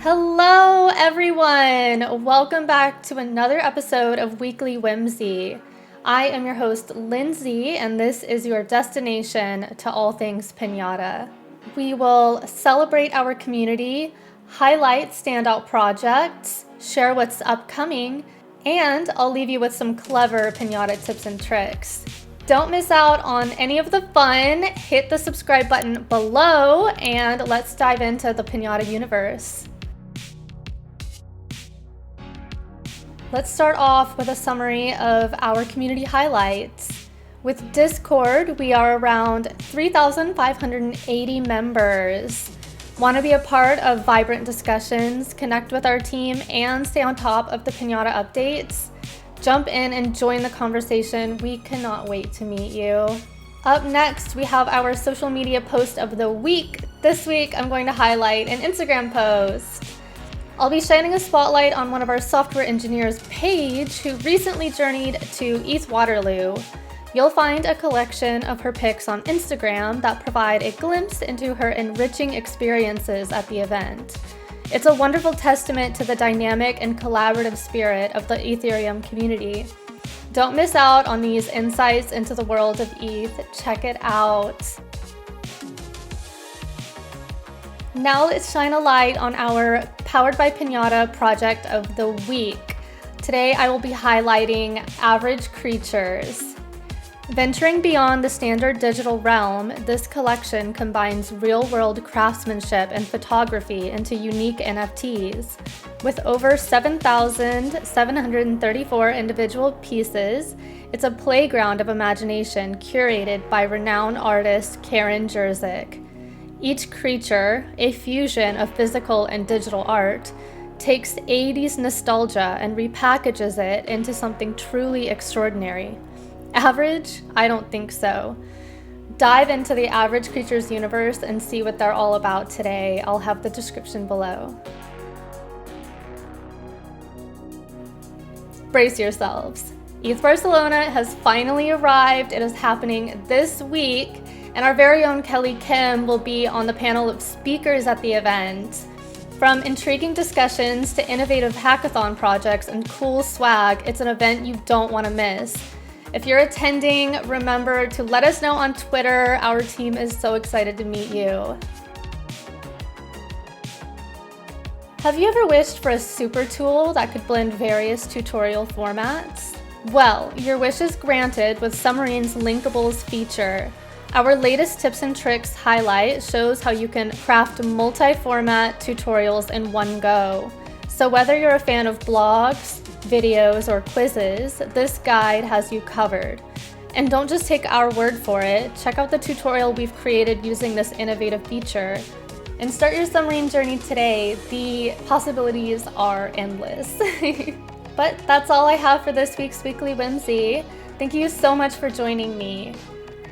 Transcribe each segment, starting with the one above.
Hello, everyone! Welcome back to another episode of Weekly Whimsy. I am your host, Lindsey, and this is your destination to all things Pinata. We will celebrate our community, highlight standout projects, share what's upcoming, and I'll leave you with some clever Pinata tips and tricks. Don't miss out on any of the fun. Hit the subscribe button below, and let's dive into the Pinata universe. Let's start off with a summary of our community highlights. With Discord, we are around 3,580 members. Want to be a part of vibrant discussions, connect with our team, and stay on top of the Pinata updates? Jump in and join the conversation. We cannot wait to meet you. Up next, we have our social media post of the week. This week, I'm going to highlight an Instagram post. I'll be shining a spotlight on one of our software engineers, Paige, who recently journeyed to East Waterloo. You'll find a collection of her pics on Instagram that provide a glimpse into her enriching experiences at the event. It's a wonderful testament to the dynamic and collaborative spirit of the Ethereum community. Don't miss out on these insights into the world of ETH. Check it out. Now let's shine a light on our Powered by Pinata project of the week. Today I will be highlighting average creatures. Venturing beyond the standard digital realm, this collection combines real-world craftsmanship and photography into unique NFTs. With over 7,734 individual pieces, it's a playground of imagination curated by renowned artist Karen Jerzik. Each creature, a fusion of physical and digital art, takes 80s nostalgia and repackages it into something truly extraordinary. Average? I don't think so. Dive into the Average Creatures universe and see what they're all about today. I'll have the description below. Brace yourselves. ETH Barcelona has finally arrived. It is happening this week. And our very own Kelly Kim will be on the panel of speakers at the event. From intriguing discussions to innovative hackathon projects and cool swag, it's an event you don't want to miss. If you're attending, remember to let us know on Twitter. Our team is so excited to meet you. Have you ever wished for a super tool that could blend various tutorial formats? Well, your wish is granted with Submarine's Linkables feature. Our latest tips and tricks highlight shows how you can craft multi-format tutorials in one go. So whether you're a fan of blogs, videos, or quizzes, this guide has you covered. And don't just take our word for it, check out the tutorial we've created using this innovative feature. And start your submarine journey today. The possibilities are endless. But that's all I have for this week's Weekly Whimsy. Thank you so much for joining me.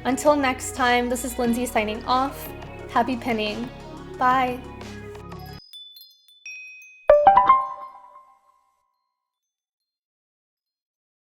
Until next time, this is Lindsey signing off. Happy pinning. Bye.